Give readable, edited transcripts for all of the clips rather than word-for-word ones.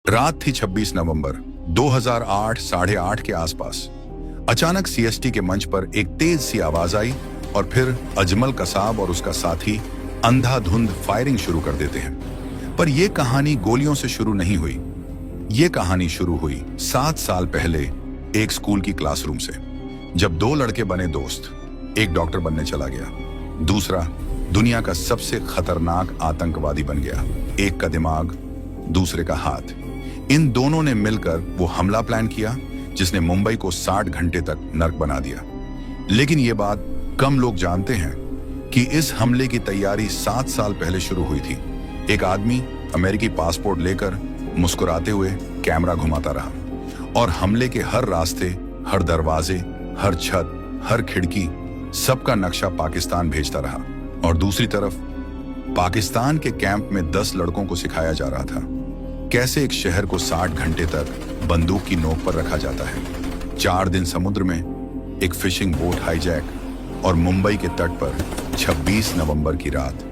रात थी 26 नवंबर 2008 8:30 के आसपास। अचानक सीएसटी के मंच पर एक तेज सी आवाज आई और फिर अजमल कसाब और उसका साथी अंधाधुंध फायरिंग शुरू कर देते हैं। पर यह कहानी गोलियों से शुरू नहीं हुई। यह कहानी शुरू हुई 7 साल पहले एक स्कूल की क्लासरूम से, जब दो लड़के बने दोस्त। एक डॉक्टर बनने चला गया, दूसरा दुनिया का सबसे खतरनाक आतंकवादी बन गया। एक का दिमाग, दूसरे का हाथ। इन दोनों ने मिलकर वो हमला प्लान किया जिसने मुंबई को 60 घंटे तक नर्क बना दिया। लेकिन ये बात कम लोग जानते हैं कि इस हमले की तैयारी 7 साल पहले शुरू हुई थी। एक आदमी अमेरिकी पासपोर्ट लेकर मुस्कुराते हुए कैमरा घुमाता रहा और हमले के हर रास्ते, हर दरवाजे, हर छत, हर खिड़की, सबका नक्शा पाकिस्तान भेजता रहा। और दूसरी तरफ पाकिस्तान के कैंप में 10 लड़कों को सिखाया जा रहा था कैसे एक शहर को 60 घंटे तक बंदूक की नोक पर रखा जाता है। 4 दिन समुद्र में, एक फिशिंग बोट हाईजैक और मुंबई के तट पर 26 नवंबर की रात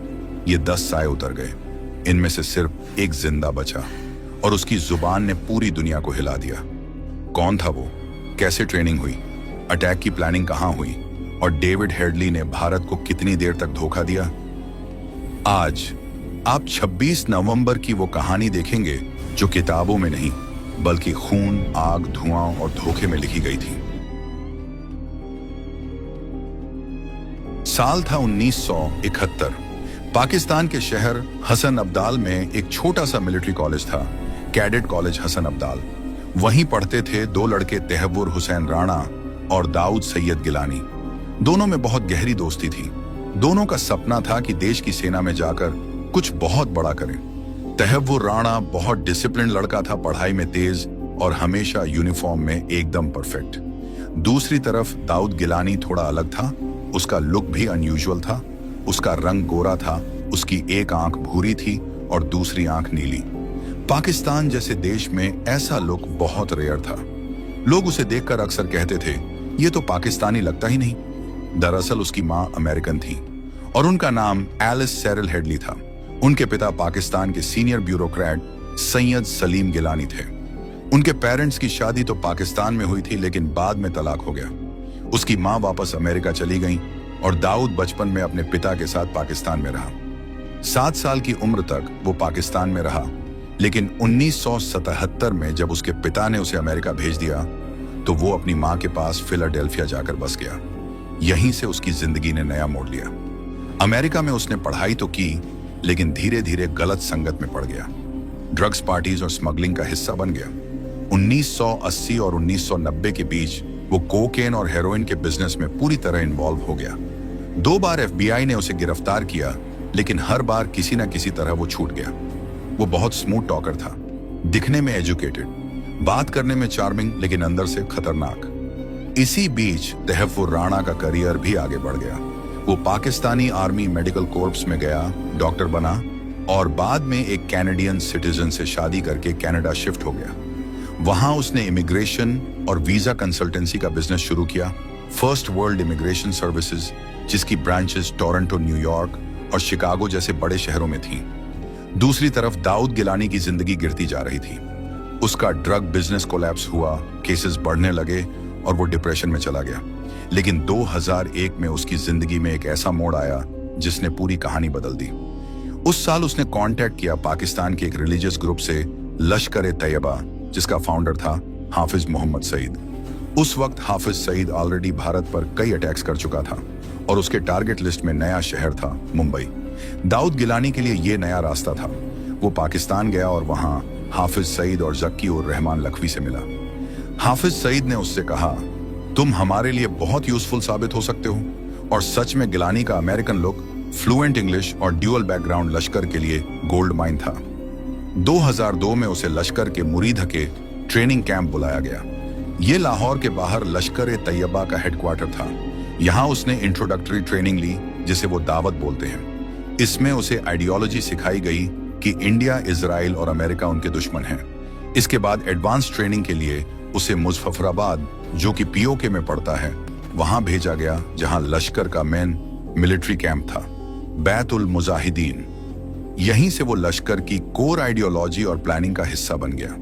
ये 10 साए उतर गए। इनमें से सिर्फ एक जिंदा बचा और उसकी जुबान ने पूरी दुनिया को हिला दिया। कौन था वो? कैसे ट्रेनिंग हुई? अटैक की प्लानिंग कहां हुई? और डेविड हेडली ने भारत को कितनी देर तक धोखा दिया? आज आप 26 नवंबर की वो कहानी देखेंगे जो किताबों में नहीं बल्कि खून, आग, धुआं और धोखे में लिखी गई थी। साल था 1971। पाकिस्तान के शहर हसन अब्दाल में एक छोटा सा मिलिट्री कॉलेज था, कैडेट कॉलेज हसन अब्दाल। वहीं पढ़ते थे 2 लड़के, तहव्वुर हुसैन राणा और दाऊद सैयद गिलानी। दोनों में बहुत गहरी दोस्ती थी। दोनों का सपना था कि देश की सेना में जाकर कुछ बहुत बड़ा करें। तहव्वुर राणा बहुत डिसिप्लिन लड़का था, पढ़ाई में तेज और हमेशा यूनिफॉर्म में एकदम परफेक्ट। दूसरी तरफ दाऊद गिलानी थोड़ा अलग था। उसका लुक भी अनयूजुअल था। उसका रंग गोरा था, उसकी एक आंख भूरी थी और दूसरी आंख नीली। पाकिस्तान जैसे देश में ऐसा लुक बहुत रेयर था। लोग उसे देखकर अक्सर कहते थे, ये तो पाकिस्तानी लगता ही नहीं। दरअसल उसकी मां अमेरिकन थी और उनका नाम एलिस सेरिल हेडली था। उनके पिता पाकिस्तान के सीनियर ब्यूरोक्रेट सैयद सलीम गिलानी थे। उनके पेरेंट्स की शादी तो पाकिस्तान में हुई थी, लेकिन बाद में तलाक हो गया। उसकी मां वापस अमेरिका चली गई और दाऊद बचपन में अपने पिता के साथ पाकिस्तान में रहा। 7 साल की उम्र तक वो पाकिस्तान में रहा, लेकिन 1977 में जब उसके पिता ने उसे अमेरिका भेज दिया तो वो अपनी मां के पास फिलाडेल्फिया जाकर बस गया। यहीं से उसकी जिंदगी ने नया मोड़ लिया। अमेरिका में उसने पढ़ाई तो की, लेकिन धीरे धीरे गलत संगत में पड़ गया। ड्रग्स पार्टीज और स्मगलिंग का हिस्सा बन गया। 1980 और 1990 के बीच वो कोकेन और हेरोइन के बिजनेस में पूरी तरह इन्वॉल्व हो गया। 2 बार FBI ने उसे गिरफ्तार किया, लेकिन हर बार किसी न किसी तरह वो छूट गया। वो बहुत स्मूथ टॉकर था, दिखने में एजुकेटेड, बात करने में चार्मिंग, लेकिन अंदर से खतरनाक। इसी बीच तहव्वुर राणा का करियर भी आगे बढ़ गया। वो पाकिस्तानी आर्मी मेडिकल कोर्प्स में गया, डॉक्टर बना और बाद में एक कैनेडियन सिटीजन से शादी करके कनाडा शिफ्ट हो गया। वहां उसने इमिग्रेशन और वीजा कंसल्टेंसी का बिजनेस शुरू किया, फर्स्ट वर्ल्ड इमिग्रेशन सर्विसेज, जिसकी ब्रांचेस टोरंटो, न्यूयॉर्क और शिकागो जैसे बड़े शहरों में थीं। दूसरी तरफ दाऊद गिलानी की जिंदगी गिरती जा रही थी। उसका ड्रग बिजनेस कोलैप्स हुआ, केसेस बढ़ने लगे और वो डिप्रेशन में चला गया। लेकिन 2001 में उसकी जिंदगी में एक ऐसा मोड़ आया जिसने पूरी कहानी बदल दी। उस साल उसने कांटेक्ट किया पाकिस्तान के एक रिलीजियस ग्रुप से, लश्कर-ए-तैयबा, जिसका फाउंडर था हाफिज मोहम्मद सईद। उस वक्त हाफिज सईद ऑलरेडी भारत पर कई अटैक्स कर चुका था और उसके टारगेट लिस्ट में नया शहर था मुंबई। दाऊद गिलानी के लिए यह नया रास्ता था। वो पाकिस्तान गया और वहां हाफिज सईद और जक्की उर रहमान लखवी से मिला। हाफिज सईद ने उससे कहा, तुम हमारे लिए बहुत यूजफुल साबित हो सकते हो। और सच में गिलानी का अमेरिकन लुक, फ्लुएंट इंग्लिश और ड्यूअल बैकग्राउंड लश्कर के लिए गोल्ड माइन था। 2002 में उसे लश्कर के मुरीद के ट्रेनिंग कैंप बुलाया गया। यह लाहौर के बाहर लश्कर-ए-तैयबा का हेडक्वार्टर था। यहां उसने इंट्रोडक्टरी ट्रेनिंग ली, जिसे वो दावत बोलते हैं। इसमें उसे आइडियोलॉजी सिखाई गई कि इंडिया, इजराइल और अमेरिका उनके दुश्मन हैं। इसके बाद एडवांस ट्रेनिंग के लिए उसे मुजफ्फराबाद, जो कि POK में पड़ता है, वहां भेजा गया, जहां लश्कर का मेन मिलिट्री कैंप था, बैतुल मुजाहिदीन। यहीं से वो लश्कर की कोर आइडियोलॉजी और प्लानिंग का हिस्सा बन गया।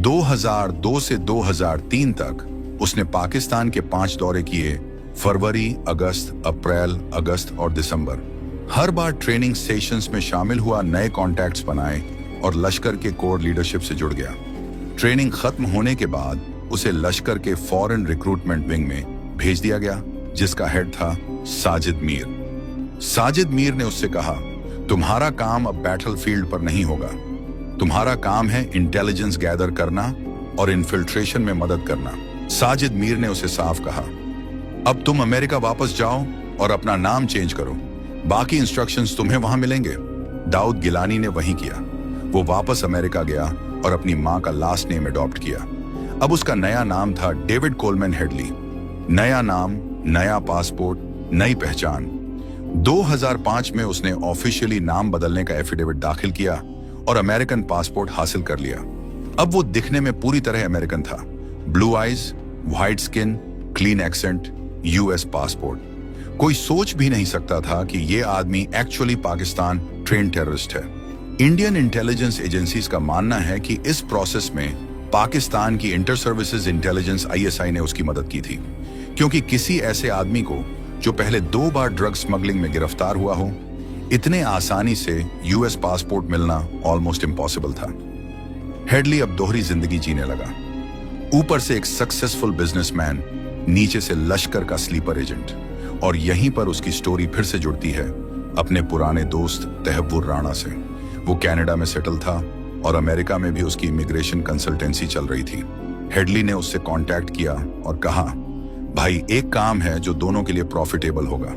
2002 से 2003 तक उसने पाकिस्तान के 5 दौरे किए, फरवरी, अगस्त, अप्रैल, अगस्त और दिसंबर। हर बार ट्रेनिंग सेशंस में शामिल हुआ, नए कॉन्टैक्ट्स बनाए और लश्कर के कोर लीडरशिप से जुड़ गया। ट्रेनिंग खत्म होने के बाद उसे लश्कर के फॉरेन रिक्रूटमेंट विंग में भेज दिया गया, जिसका हेड था साजिद मीर। साजिद मीर ने उससे कहा, तुम्हारा काम अब बैटलफील्ड पर नहीं होगा, तुम्हारा काम है इंटेलिजेंस गैदर करना और इन्फिल्ट्रेशन में मदद करना। साजिद मीर ने उसे साफ कहा, अब तुम अमेरिका वापस जाओ और अपना नाम चेंज करो, बाकी इंस्ट्रक्शंस तुम्हें वहां मिलेंगे। दाऊद गिलानी ने वही किया। वो वापस अमेरिका गया और अपनी मां का लास्ट नेम अडॉप्ट किया। अब उसका नया नाम था डेविड कोलमैन हेडली। नया नाम, नया पासपोर्ट, नई पहचान। 2005 में उसने ऑफिशियली नाम बदलने का एफिडेविट दाखिल किया और अमेरिकन पासपोर्ट हासिल कर लिया। अब वो दिखने में पूरी तरह अमेरिकन था। Blue eyes, white skin, clean accent, US passport. कोई सोच भी नहीं सकता था कि ये आदमी एक्चुअली पाकिस्तान ट्रेन टेररिस्ट है। इंडियन इंटेलिजेंस एजेंसीज का मानना है कि इस प्रोसेस में पाकिस्तान की इंटर सर्विसेज इंटेलिजेंस आईएसआई ने उसकी मदद की थी, क्योंकि किसी ऐसे आदमी को जो पहले 2 बार ड्रग स्मगलिंग में गिरफ्तार हुआ हो, इतने आसानी से यूएस पासपोर्ट मिलना ऑलमोस्ट इम्पॉसिबल था। हेडली अब दोहरी जिंदगी जीने लगा, ऊपर से एक सक्सेसफुल बिजनेसमैन, नीचे से लश्कर का स्लीपर एजेंट। और यहीं पर उसकी स्टोरी फिर से जुड़ती है अपने पुराने दोस्त तहव्वुर राणा से। वो कनाडा में सेटल था और अमेरिका में भी उसकी इमिग्रेशन कंसल्टेंसी चल रही थी। हेडली ने उससे कांटेक्ट किया और कहा, भाई एक काम है जो दोनों के लिए प्रॉफिटेबल होगा।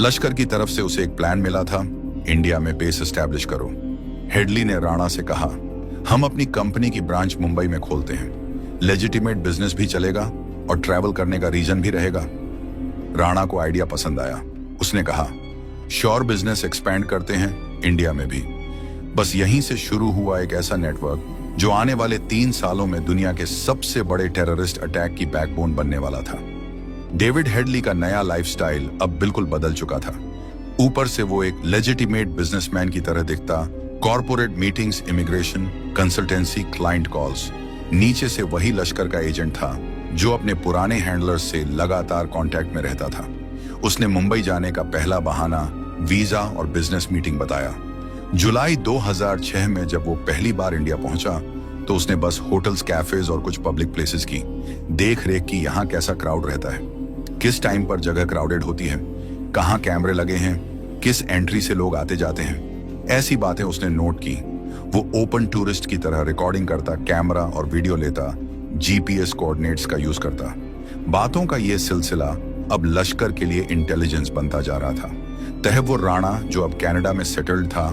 लश्कर की तरफ से उसे एक प्लान मिला था, इंडिया में बेस एस्टैब्लिश करो। हेडली ने राणा से कहा, हम अपनी कंपनी की ब्रांच मुंबई में खोलते हैं, लेजिटिमेट बिजनेस भी चलेगा और ट्रैवल करने का रीजन भी रहेगा। राणा को आइडिया पसंद आया। उसने कहा, श्योर, बिजनेस एक्सपैंड करते हैं इंडिया में भी। बस यहीं से शुरू हुआ एक ऐसा नेटवर्क जो आने वाले 3 सालों में दुनिया के सबसे बड़े टेररिस्ट अटैक की बैकबोन बनने वाला था। डेविड हेडली का नया लाइफस्टाइल अब बिल्कुल बदल चुका था। ऊपर से वो एक लेजिटिमेट बिजनेसमैन की तरह दिखता, corporate meetings, immigration, consultancy, client calls. नीचे से वही लश्कर का एजेंट था जो अपने पुराने हैंडलर्स से लगातार कांटेक्ट में रहता था। उसने मुंबई जाने का पहला बहाना वीजा और बिजनेस मीटिंग बताया। जुलाई 2006 में जब वो पहली बार इंडिया पहुंचा तो उसने बस होटल्स, कैफेज और कुछ पब्लिक प्लेसेस की देख रेख की। यहाँ कैसा क्राउड रहता है, किस टाइम पर जगह क्राउडेड होती है, कहाँ कैमरे लगे हैं, किस एंट्री से लोग आते जाते हैं, ऐसी बातें उसने नोट की। वो ओपन टूरिस्ट की तरह रिकॉर्डिंग करता, कैमरा और वीडियो लेता, जीपीएस कोऑर्डिनेट्स का यूज करता। बातों का ये सिलसिला अब लश्कर के लिए इंटेलिजेंस बनता जा रहा था। तहव्वुर राणा, जो अब कनाडा में सेटल्ड था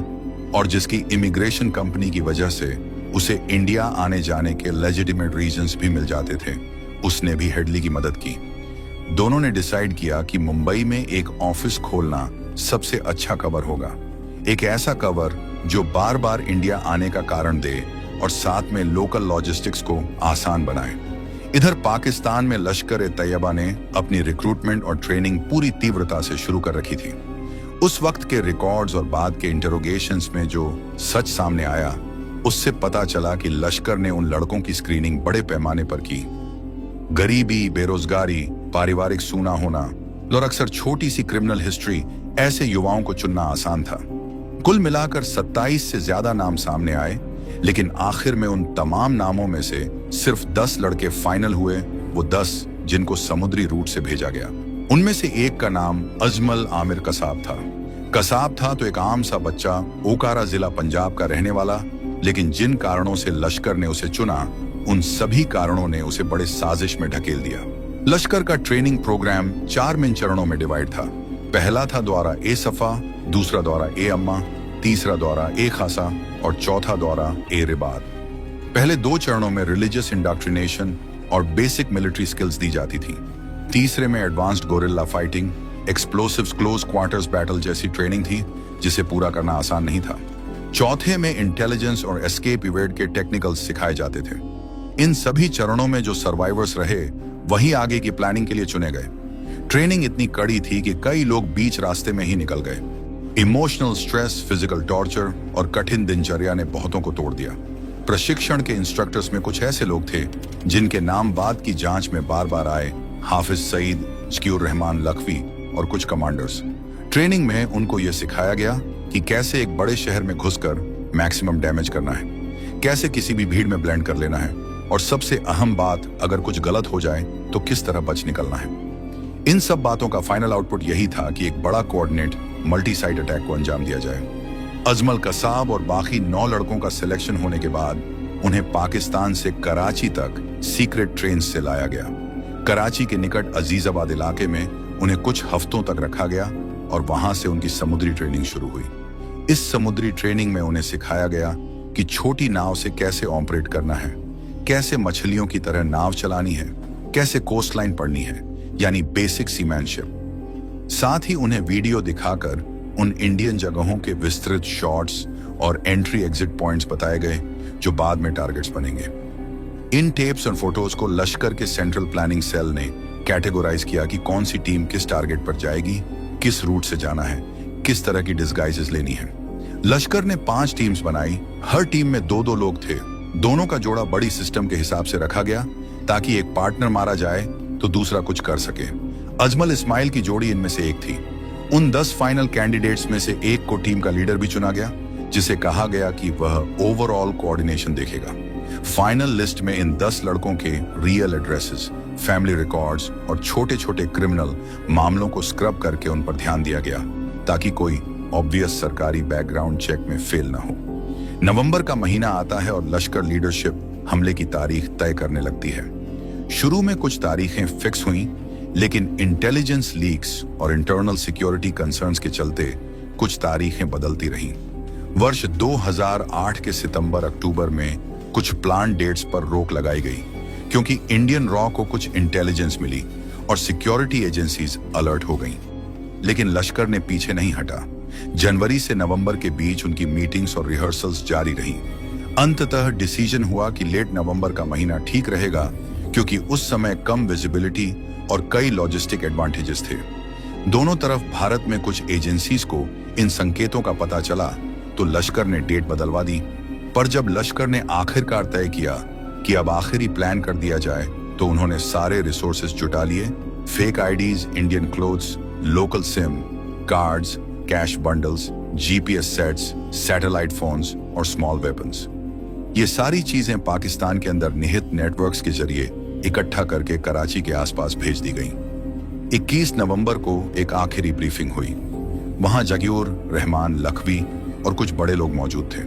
और जिसकी इमिग्रेशन कंपनी की वजह से उसे इंडिया आने जाने के लेजिटिमेट रीजंस भी मिल जाते थे, उसने भी हेडली की मदद की। दोनों ने डिसाइड किया कि मुंबई में एक ऑफिस खोलना सबसे अच्छा कवर होगा, एक ऐसा कवर जो बार बार इंडिया आने का कारण दे और साथ में लोकल लॉजिस्टिक्स को आसान बनाए। इधर पाकिस्तान में लश्कर-ए-तैयबा ने अपनी रिक्रूटमेंट और ट्रेनिंग पूरी तीव्रता से शुरू कर रखी थी। उस वक्त के रिकॉर्ड्स और बाद के इंटरोगेशंस में जो सच सामने आया, उससे पता चला कि लश्कर ने उन लड़कों की स्क्रीनिंग बड़े पैमाने पर की। गरीबी, बेरोजगारी, पारिवारिक सूना होना और अक्सर छोटी सी क्रिमिनल हिस्ट्री, ऐसे युवाओं को चुनना आसान था। कुल मिलाकर 27 से ज्यादा नाम सामने आए, लेकिन आखिर में उन तमाम नामों में से सिर्फ 10 लड़के फाइनल हुए, वो 10 जिनको समुद्री रूट से भेजा गया। उनमें से एक का नाम अजमल आमिर कसाब था। कसाब था तो एक आम सा बच्चा, ओकारा जिला पंजाब का रहने वाला, लेकिन जिन कारणों से लश्कर ने उसे चुना, उन सभी कारणों ने उसे बड़े साजिश में ढकेल दिया। लश्कर का ट्रेनिंग प्रोग्राम 4 मेन चरणों में डिवाइड था। पहला था द्वारा ए सफा, दूसरा द्वारा ए अम्मा, तीसरा द्वारा ए खासा और चौथा द्वारा ए रिबात। पहले 2 चरणों में रिलीजियस इंडॉक्ट्रिनेशन और बेसिक मिलिट्री स्किल्स दी जाती थी। तीसरे में advanced gorilla fighting, explosives, close quarters battle जैसी ट्रेनिंग थी, जिसे पूरा करना आसान नहीं था। चौथे में इंटेलिजेंस और एस्केप इवेड के टेक्निकल्स सिखाए जाते थे। इन सभी चरणों में जो सर्वाइवर्स रहे, वही आगे की प्लानिंग के लिए चुने गए। ट्रेनिंग इतनी कड़ी थी कि कई लोग बीच रास्ते में ही निकल गए। इमोशनल स्ट्रेस, फिजिकल टॉर्चर और कठिन दिनचर्या ने बहुतों को तोड़ दिया। प्रशिक्षण के इंस्ट्रक्टर्स में कुछ ऐसे लोग थे जिनके नाम बाद की जांच में बार बार आए, हाफिज सईद, शकीउर रहमान लखवी और कुछ कमांडर्स। ट्रेनिंग में उनको यह सिखाया गया कि कैसे एक बड़े शहर में घुसकर मैक्सिमम डैमेज करना है, कैसे किसी भी भीड़ में ब्लेंड कर लेना है, और सबसे अहम बात, अगर कुछ गलत हो जाए तो किस तरह बच निकलना है। इन सब बातों का फाइनल आउटपुट यही था कि एक बड़ा कोऑर्डिनेट मल्टी साइट अटैक को अंजाम दिया जाए। अजमल कसाब और बाकी 9 लड़कों का सिलेक्शन होने के बाद उन्हें पाकिस्तान से कराची तक सीक्रेट ट्रेन से लाया गया। कराची के निकट अजीजाबाद इलाके में उन्हें कुछ हफ्तों तक रखा गया और वहां से उनकी समुद्री ट्रेनिंग शुरू हुई। इस समुद्री ट्रेनिंग में उन्हें सिखाया गया कि छोटी नाव से कैसे ऑपरेट करना है, कैसे मछलियों की तरह नाव चलानी है, कैसे कोस्ट लाइन पढ़नी है, यानी बेसिक सीमैनशिप। साथ ही उन्हें वीडियो दिखाकर उन इंडियन जगहों के विस्तृत शॉट्स और एंट्री एग्जिट पॉइंट्स बताए गए जो बाद में टारगेट्स बनेंगे। इन टेप्स और फोटोज को लश्कर के सेंट्रल प्लानिंग सेल ने कैटेगराइज किया कि कौन सी टीम किस टारगेट पर जाएगी, किस रूट से जाना है, किस तरह की डिस्गाइजेस लेनी है। लश्कर ने 5 टीम्स बनाई। हर टीम में 2-2 लोग थे। दोनों का जोड़ा बड़ी सिस्टम के हिसाब से रखा गया ताकि एक पार्टनर मारा जाए तो दूसरा कुछ कर सके। अजमल इस्माइल की जोड़ी इनमें से एक थी। उन 10 फाइनल कैंडिडेट्स में से एक को टीम का लीडर भी चुना गया, जिसे कहा गया कि वह ओवरऑल कोऑर्डिनेशन देखेगा। फाइनल लिस्ट में इन 10 लड़कों के रियल एड्रेसेस, फैमिली रिकॉर्ड्स और छोटे छोटे क्रिमिनल मामलों को स्क्रब करके उन पर ध्यान दिया गया ताकि कोई ऑब्वियस सरकारी बैकग्राउंड चेक में फेल ना हो। नवंबर का महीना आता है और लश्कर लीडरशिप हमले की तारीख तय करने लगती है। शुरू में कुछ तारीखें फिक्स हुई, लेकिन इंटेलिजेंस लीक्स और इंटरनल सिक्योरिटी कंसर्न्स के चलते कुछ तारीखें बदलती रहीं। वर्ष 2008 के सितंबर-अक्टूबर में कुछ प्लान डेट्स पर रोक लगाई गई क्योंकि इंडियन रॉ को कुछ इंटेलिजेंस मिली और सिक्योरिटी एजेंसीज अलर्ट हो गईं। लेकिन लश्कर ने पीछे नहीं हटा। जनवरी से नवंबर के बीच उनकी मीटिंग्स और रिहर्सल्स जारी रहीं। अंततः डिसीजन हुआ कि लेट नवंबर का महीना ठीक रहेगा क्योंकि उस समय कम विजिबिलिटी और कई लॉजिस्टिक एडवांटेजेस थे। दोनों तरफ भारत में कुछ एजेंसीज को इन संकेतों का पता चला तो लश्कर ने डेट बदलवा दी। पर जब लश्कर ने आखिरकार तय किया कि अब आखिरी प्लान कर दिया जाए तो उन्होंने सारे रिसोर्सेज जुटा लिए। Fake IDs, Indian clothes, local SIM cards, cash bundles, GPS sets, satellite phones और स्मॉल वेपन्स, ये सारी चीजें पाकिस्तान के अंदर निहित नेटवर्क्स के जरिए इकट्ठा करके कराची के आसपास भेज दी गईं। 21 नवंबर को एक आखिरी ब्रीफिंग हुई। वहां शकीउर रहमान लखवी और कुछ बड़े लोग मौजूद थे।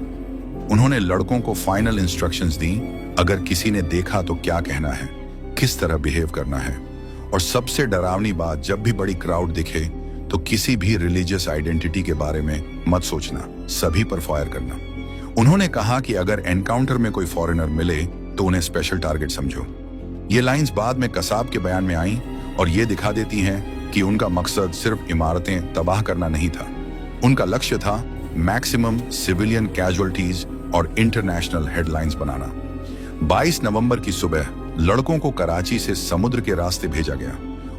उन्होंने लड़कों को फाइनल इंस्ट्रक्शंस दी, अगर किसी ने देखा तो क्या कहना है, किस तरह बिहेव करना है, और सबसे डरावनी बात, जब भी बड़ी क्राउड दिखे तो किसी भी रिलीजियस आइडेंटिटी के बारे में मत सोचना, सभी पर फायर करना। उन्होंने कहा कि अगर एनकाउंटर में कोई फॉरेनर मिले तो उन्हें स्पेशल टारगेट समझो। ये लाइंस बाद में कसाब के बयान में आईं और ये दिखा देती हैं कि उनका मकसद सिर्फ इमारतें तबाह करना नहीं था। उनका लक्ष्य था मैक्सिमम सिविलियन कैजुअल्टीज और इंटरनेशनल हेडलाइंस बनाना। 22 नवंबर की सुबह लड़कों को कराची से समुद्र के रास्ते भेजा गया।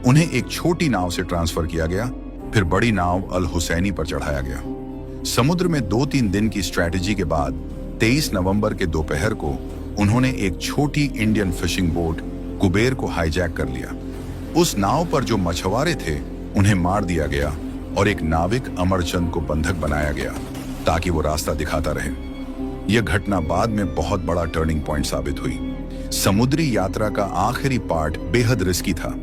उन्हें एक छोटी नाव से ट्रांसफर किया गया, फिर बड़ी नाव अल हुसैनी पर चढ़ाया गया। समुद्र में 2-3 दिन की स्ट्रैटेजी के बाद 23 नवंबर के दोपहर को उन्होंने एक छोटी इंडियन फिशिंग बोट कुबेर को हाईजैक कर लिया। उस नाव पर जो मछुआरे थे उन्हें मार दिया गया और एक नाविक अमरचंद को बंधक बनाया गया ताकि वो रास्ता दिखाता रहे। यह घटना बाद में बहुत बड़ा टर्निंग पॉइंट साबित हुई। समुद्री यात्रा का आखिरी पार्ट बेहद रिस्की था।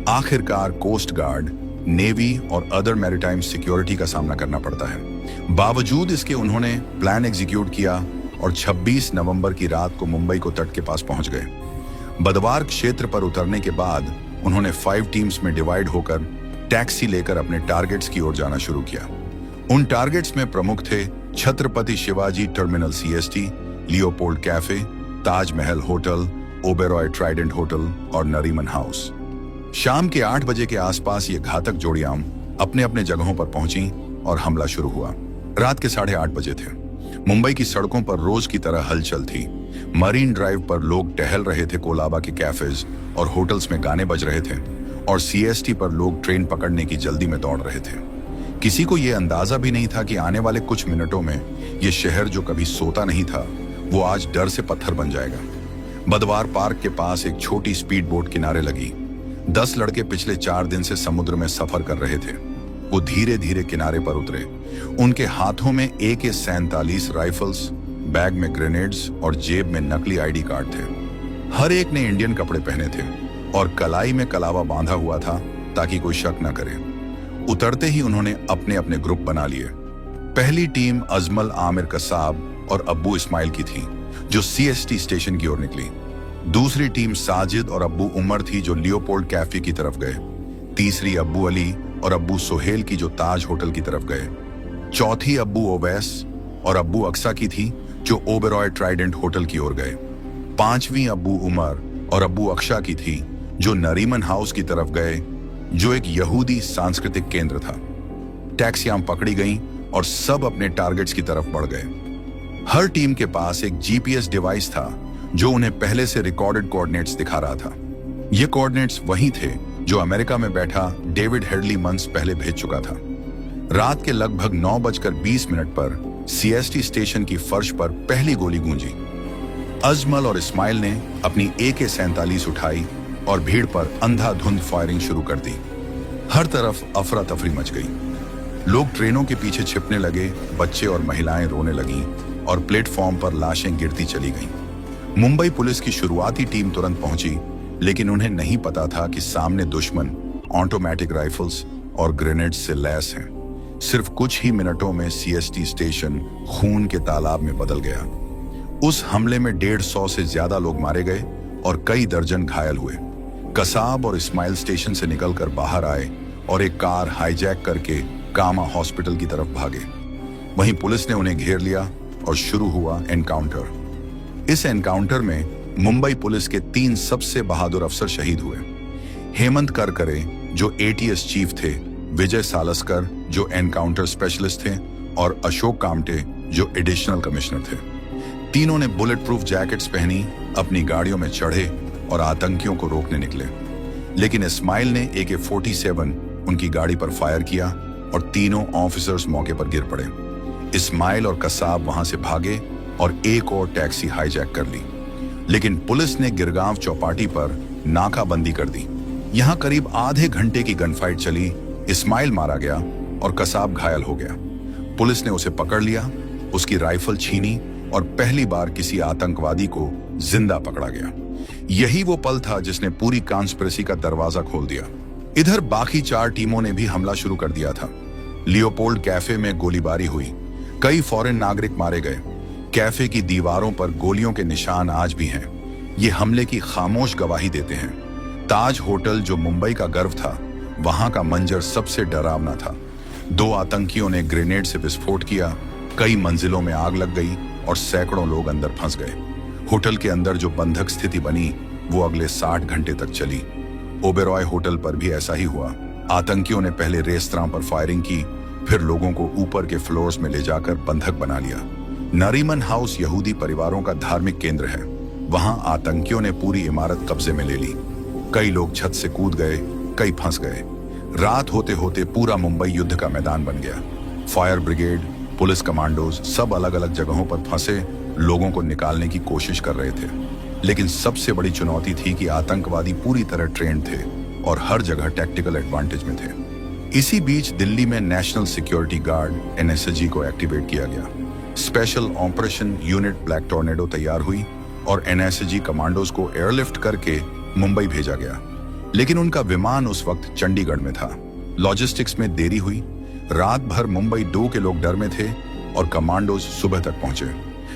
आखिरकार कोस्ट गार्ड, नेवी और अदर मैरीटाइम सिक्योरिटी का सामना करना पड़ता है। बावजूद इसके उन्होंने प्लान एग्जीक्यूट किया और 26 नवंबर की रात को मुंबई को तट के पास पहुंच गए। बदवार क्षेत्र पर उतरने के बाद उन्होंने 5 टीम्स में डिवाइड होकर टैक्सी लेकर अपने टारगेट्स की ओर जाना शुरू किया। उन टारगेट्स में प्रमुख थे Chhatrapati Shivaji terminal CST, Leopold cafe, Taj Mahal hotel, Oberoi Trident hotel और नरीमन हाउस। शाम के 8 बजे के आसपास ये घातक जोड़ियां अपने अपने जगहों पर पहुंची और हमला शुरू हुआ। रात के 8:30 बजे थे। मुंबई की सड़कों पर रोज की तरह हलचल थी। मरीन ड्राइव पर लोग टहल रहे थे, कोलाबा के कैफेज और होटल्स में गाने बज रहे थे और सीएसटी पर लोग ट्रेन पकड़ने की जल्दी में दौड़ रहे थे। किसी को यह अंदाजा भी नहीं था कि आने वाले कुछ मिनटों में यह शहर जो कभी सोता नहीं था वो आज डर से पत्थर बन जाएगा। बदवार पार्क के पास एक छोटी स्पीड बोट किनारे लगी। 10 लड़के पिछले 4 दिन से समुद्र में सफर कर रहे थे। वो धीरे धीरे किनारे पर उतरे। उनके हाथों में AK-47 राइफल्स, बैग में ग्रेनेड्स और जेब में नकली ID कार्ड थे। हर एक ने इंडियन कपड़े पहने थे और कलाई में कलावा बांधा हुआ था ताकि कोई शक न करे। उतरते ही उन्होंने अपने अपने ग्रुप बना लिए। पहली टीम अजमल आमिर कसाब और अब्बू इस्माइल की थी जो CST स्टेशन की ओर निकली। दूसरी टीम साजिद और अब्बू उमर थी जो लियोपोल्ड कैफे की तरफ गए। तीसरी अब्बू अली और अब्बू सोहेल की जो ताज होटल की तरफ गए। चौथी अब्बू ओवैस और अब्बू अक्सा की थी जो ओबेरॉय ट्राइडेंट होटल की ओर गए। पांचवी अब्बू उमर और अब्बू अक्षा की थी जो नरीमन हाउस की तरफ गए जो एक यहूदी सांस्कृतिक केंद्र था। टैक्सियां पकड़ी गईं और सब अपने टारगेट्स की तरफ बढ़ गए। हर टीम के पास एक GPS डिवाइस था जो उन्हें पहले से रिकॉर्डेड कोऑर्डिनेट्स दिखा रहा था। ये कोऑर्डिनेट्स वही थे जो अमेरिका में बैठा डेविड हेडली मंथ्स पहले भेज चुका था। रात के लगभग 9:20 पर CST स्टेशन की फर्श पर पहली गोली गूंजी। अजमल और इस्माइल ने अपनी AK-47 उठाई और भीड़ पर अंधाधुंध फायरिंग शुरू कर दी। हर तरफ अफरा तफरी मच गई। लोग ट्रेनों के पीछे छिपने लगे, बच्चे और महिलाएं रोने लगीं और प्लेटफॉर्म पर लाशें गिरती चली गईं। मुंबई पुलिस की शुरुआती टीम तुरंत पहुंची, लेकिन उन्हें नहीं पता था कि सामने दुश्मन ऑटोमेटिक राइफल्स और ग्रेनेड्स से लैस हैं। सिर्फ कुछ ही मिनटों में CST स्टेशन खून के तालाब में बदल गया। उस हमले में 150 से ज्यादा लोग मारे गए और कई दर्जन घायल हुए। कसाब और इस्माइल स्टेशन से निकलकर बाहर आए और एक कार हाईजैक करके कामा हॉस्पिटल की तरफ भागे। वहीं पुलिस ने उन्हें घेर लिया और शुरू हुआ एनकाउंटर। इस एनकाउंटर में मुंबई पुलिस के 3 सबसे बहादुर अफसर शहीद हुए। हेमंत करकरे जो ATS चीफ थे, विजय सालस्कर जो एनकाउंटर स्पेशलिस्ट थे और अशोक कामटे जो एडिशनल कमिश्नर थे। तीनों ने बुलेट प्रूफ जैकेट्स पहनी, अपनी गाड़ियों में चढ़े और आतंकियों को रोकने निकले। लेकिन इस्माइल ने AK-47 उनकी गाड़ी पर फायर किया और तीनों ऑफिसर्स मौके पर गिर पड़े। इस्माइल और कसाब वहां से भागे और एक और टैक्सी हाईजैक कर ली। लेकिन पुलिस ने गिरगांव चौपाटी पर नाकाबंदी कर दी। यहां करीब आधे घंटे की गनफाइट चली। इस्माइल मारा गया और कसाब घायल हो गया। पुलिस ने उसे पकड़ लिया, उसकी राइफल छीनी और पहली बार किसी आतंकवादी को जिंदा पकड़ा गया। यही वो पल था जिसने पूरी कॉन्स्पिरेसी का दरवाजा खोल दिया। इधर बाकी 4 टीमों ने भी हमला शुरू कर दिया था। लियोपोल्ड कैफे में गोलीबारी हुई, कई फॉरेन नागरिक मारे गए। कैफे की दीवारों पर गोलियों के निशान आज भी हैं। ये हमले की खामोश गवाही देते हैं। ताज होटल जो मुंबई का गर्व था, वहां का मंजर सबसे डरावना था। 2 आतंकियों ने ग्रेनेड से विस्फोट किया, कई मंजिलों में आग लग गई और सैकड़ों लोग अंदर फंस गए। होटल के अंदर जो बंधक स्थिति बनी वो अगले 60 घंटे तक चली। ओबेरॉय होटल पर भी ऐसा ही हुआ। आतंकियों ने पहले रेस्तरां पर फायरिंग की, फिर लोगों को ऊपर के फ्लोर्स में ले जाकर बंधक बना लिया। नरीमन हाउस यहूदी परिवारों का धार्मिक केंद्र है। वहां आतंकियों ने पूरी इमारत कब्जे में ले ली। कई लोग छत से कूद गए, कई फंस गए। रात होते होते पूरा मुंबई युद्ध का मैदान बन गया। फायर ब्रिगेड, पुलिस कमांडोज सब अलग अलग जगहों पर फंसे लोगों को निकालने की कोशिश कर रहे थे। लेकिन सबसे बड़ी चुनौती थी कि आतंकवादी पूरी तरह ट्रेंड थे और हर जगह टैक्टिकल एडवांटेज में थे। इसी बीच दिल्ली में नेशनल सिक्योरिटी गार्ड NSG को एक्टिवेट किया गया। Special operation unit black tornado तैयार हुई और NSG कमांडोज को एयरलिफ्ट करके मुंबई भेजा गया। लेकिन उनका विमान उस वक्त चंडीगढ़ में था। लॉजिस्टिक्स में देरी हुई। रात भर मुंबई 2 के लोग डर में थे और कमांडोज सुबह तक पहुंचे।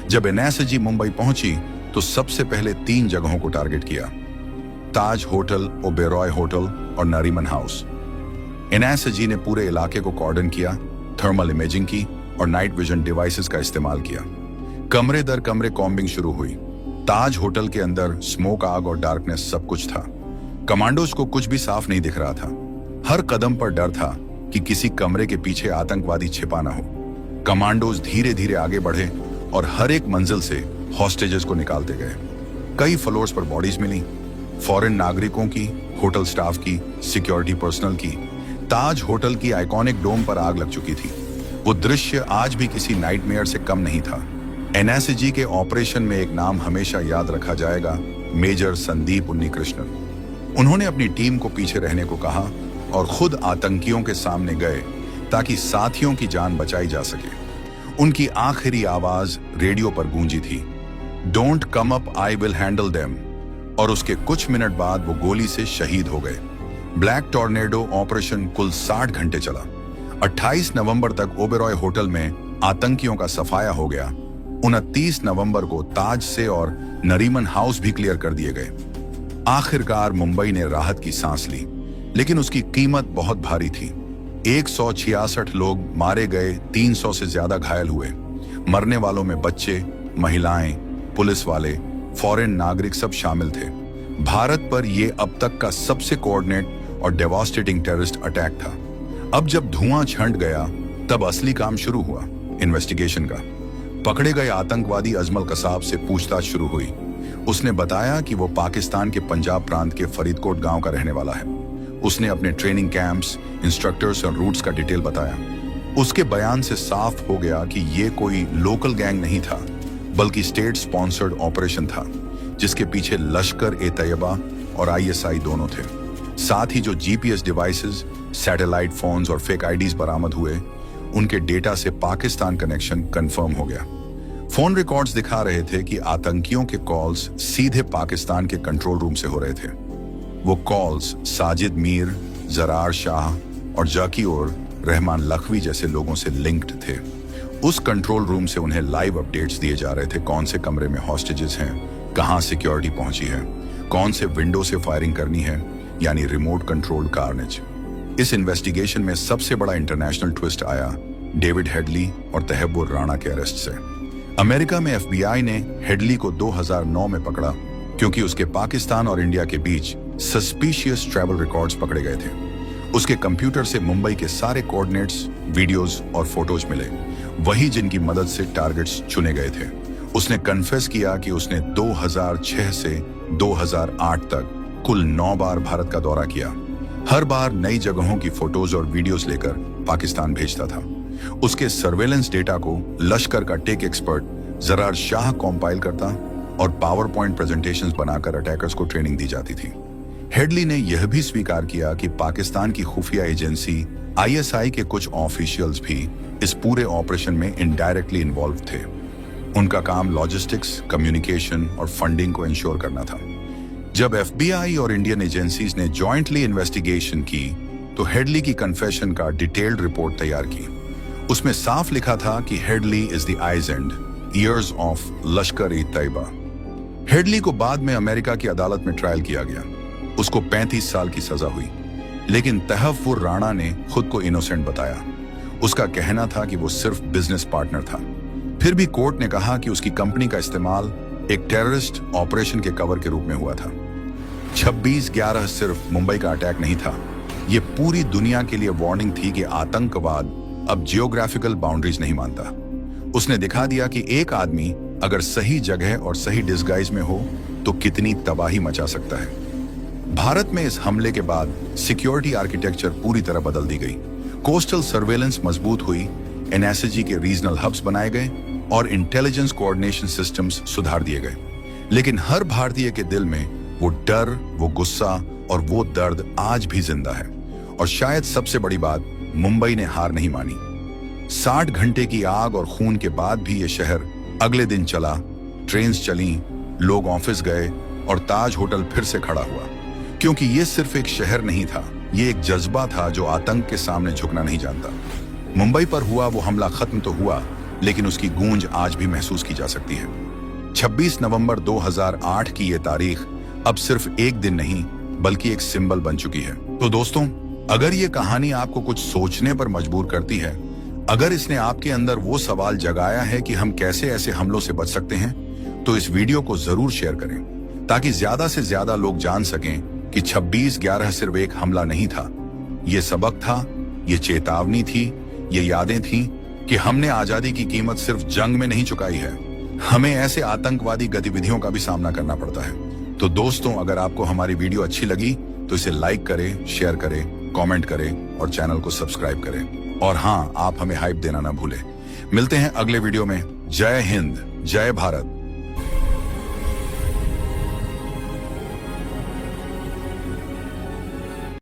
जब NSG मुंबई पहुंची तो सबसे पहले 3 जगहों को टारगेट किया: ताज होटल, ओबेरॉय होटल और नरीमन हाउस। NSG ने पूरे इलाके को कॉर्डन किया, थर्मल इमेजिंग की और नाइट विजन डिवाइसेस का इस्तेमाल किया। कमरे दर कमरे कॉम्बिंग शुरू हुई। ताज होटल के अंदर स्मोक, आग और डार्कनेस सब कुछ था। कमांडोज को कुछ भी साफ नहीं दिख रहा था। हर कदम पर डर था कि किसी कमरे के पीछे आतंकवादी छिपा ना हो। कमांडोज धीरे धीरे आगे बढ़े और हर एक मंजिल से हॉस्टेजेस को निकालते गए। कई फ्लोर्स पर बॉडीज मिली, फॉरेन नागरिकों की, होटल स्टाफ की, सिक्योरिटी पर्सनल की। ताज होटल की आइकॉनिक डोम पर आग लग चुकी थी। वो दृश्य आज भी किसी नाइटमेयर से कम नहीं था। एनएसजी के ऑपरेशन में एक नाम हमेशा याद रखा जाएगा, मेजर संदीप उन्नीकृष्णन। उन्होंने अपनी टीम को पीछे रहने को कहा और खुद आतंकियों के सामने गए ताकि साथियों की जान बचाई जा सके। उनकी आखिरी आवाज रेडियो पर गूंजी थी, don't come up, I will handle them. और उसके कुछ मिनट बाद वो गोली से शहीद हो गए। ब्लैक टॉर्नेडो ऑपरेशन कुल 60 घंटे चला। 28 नवंबर तक ओबेरॉय होटल में आतंकियों का सफाया हो गया। 29 नवंबर को ताज से और नरीमन हाउस भी क्लियर कर दिए गए। आखिरकार मुंबई ने राहत की सांस ली, लेकिन उसकी कीमत बहुत भारी थी। 166 लोग मारे गए, 300 से ज्यादा घायल हुए। मरने वालों में बच्चे, महिलाएं, पुलिस वाले, फॉरेन नागरिक सब शामिल थे। भारत पर यह अब तक का सबसे कोऑर्डिनेट और डेवास्टेटिंग टेररिस्ट अटैक था। अब जब धुआं छंट गया, तब असली काम शुरू हुआ, इन्वेस्टिगेशन का। पकड़े गए आतंकवादी अजमल कसाब से पूछताछ शुरू हुई। उसने बताया कि वो पाकिस्तान के पंजाब प्रांत के फरीदकोट गांव का रहने वाला है। उसने अपने ट्रेनिंग कैंप्स, इंस्ट्रक्टर्स और रूट्स का डिटेल बताया। उसके बयान से साफ हो गया कि ये कोई लोकल गैंग नहीं था, बल्कि स्टेट स्पॉन्सर्ड ऑपरेशन था, जिसके पीछे लश्कर ए तैयबा और आईएसआई दोनों थे। साथ ही जो जीपीएस डिवाइसेस, सैटेलाइट फोन्स और फेक आईडीज बरामद हुए, उनके डेटा से पाकिस्तान कनेक्शन कंफर्म हो गया। फोन रिकॉर्ड्स दिखा रहे थे कि आतंकियों के कॉल्स सीधे पाकिस्तान के कंट्रोल रूम से हो रहे थे। वो कॉल्स साजिद मीर, जरार शाह और जाकिर रहमान लखवी जैसे लोगों से लिंक्ड थे। उस कंट्रोल रूम से उन्हें लाइव अपडेट्स दिए जा रहे थे, कौन से कमरे में हॉस्टेजेस हैं, कहां सिक्योरिटी पहुंची है, कौन से विंडो से फायरिंग करनी है, यानी रिमोट कंट्रोल्ड कार्नेज। इस इन्वेस्टिगेशन में सबसे बड़ा इंटरनेशनल ट्विस्ट आया डेविड हेडली और तहव्वुर राणा के अरेस्ट से। अमेरिका में एफबीआई ने हेडली को 2009 में पकड़ा क्योंकि उसके पाकिस्तान और इंडिया के बीच सस्पिशियस ट्रैवल रिकॉर्ड्स पकड़े गए थे। उसके कंप्यूटर से मुंबई के सारे कोऑर्डिनेट्स, वीडियोस और फोटोज मिले, वही जिनकी मदद से टारगेट्स चुने गए थे। उसने कन्फेस किया कि उसने 2006 से 2008 तक कुल 9 बार भारत का दौरा किया। हर बार नई जगहों की फोटोज और वीडियोस लेकर पाकिस्तान भेजता था। उसके सर्वेलेंस डेटा को लश्कर का tech expert Zarar Shah compile करता और पावर पॉइंट प्रेजेंटेशंस बनाकर अटैकर्स को ट्रेनिंग दी जाती थी। हेडली ने यह भी स्वीकार किया कि पाकिस्तान की खुफिया एजेंसी आईएसआई के कुछ ऑफिशियल्स भी इस पूरे ऑपरेशन में इनडायरेक्टली इन्वॉल्व थे। उनका काम लॉजिस्टिक्स, कम्युनिकेशन और फंडिंग को इंश्योर करना था। जब एफबीआई और इंडियन एजेंसीज ने जॉइंटली इन्वेस्टिगेशन की, तो हेडली की कन्फेशन का डिटेल्ड रिपोर्ट तैयार की। उसमें साफ लिखा था कि Headley is the eyes and ears of Lashkar e Taiba. Headley को बाद में अमेरिका की अदालत में ट्रायल किया गया। उसको 35 साल की सजा हुई, लेकिन तहव्वुर राणा ने खुद को इनोसेंट बताया। उसका कहना था कि वो सिर्फ बिजनेस पार्टनर था। फिर भी कोर्ट ने कहा कि उसकी कंपनी का इस्तेमाल एक टेररिस्ट ऑपरेशन के कवर के रूप में हुआ था। 26/11 सिर्फ मुंबई का अटैक नहीं था, ये पूरी दुनिया के लिए वार्निंग थी कि आतंकवाद अब जियोग्राफिकल बाउंड्रीज नहीं मानता। उसने दिखा दिया कि एक आदमी अगर सही जगह और सही डिस्गाइज में हो तो कितनी तबाही मचा सकता है। भारत में इस हमले के बाद सिक्योरिटी आर्किटेक्चर पूरी तरह बदल दी गई। कोस्टल सर्वेलेंस मजबूत हुई, एनएसजी के रीजनल हब्स बनाए गए और इंटेलिजेंस कोऑर्डिनेशन सिस्टम्स सुधार दिए गए। लेकिन हर भारतीय के दिल में वो डर, वो गुस्सा और वो दर्द आज भी जिंदा है। और शायद सबसे बड़ी बात, मुंबई ने हार नहीं मानी। 60 घंटे की आग और खून के बाद भी ये शहर अगले दिन चला, ट्रेन्स चली, लोग ऑफिस गए और ताज होटल फिर से खड़ा हुआ। क्योंकि ये सिर्फ एक शहर नहीं था, ये एक जज्बा था जो आतंक के सामने झुकना नहीं जानता। मुंबई पर हुआ वो हमला खत्म तो हुआ, लेकिन उसकी गूंज आज भी महसूस की जा सकती है। 26 नवंबर 2008 की ये तारीख अब सिर्फ एक दिन नहीं, बल्कि एक सिंबल बन चुकी है। तो दोस्तों, अगर ये कहानी आपको कुछ सोचने पर मजबूर करती है, अगर इसने आपके अंदर वो सवाल जगाया है कि हम कैसे ऐसे हमलों से बच सकते हैं, तो इस वीडियो को जरूर शेयर करें, ताकि ज्यादा से ज्यादा लोग जान सकें कि 26/11 सिर्फ एक हमला नहीं था, ये सबक था, ये चेतावनी थी, ये यादें थी कि हमने आजादी की कीमत सिर्फ जंग में नहीं चुकाई है, हमें ऐसे आतंकवादी गतिविधियों का भी सामना करना पड़ता है। तो दोस्तों, अगर आपको हमारी वीडियो अच्छी लगी तो इसे लाइक करें, शेयर करें कमेंट करें और चैनल को सब्सक्राइब करें। और हाँ, आप हमें हाइप देना ना भूलें। मिलते हैं अगले वीडियो में। जय हिंद, जय भारत।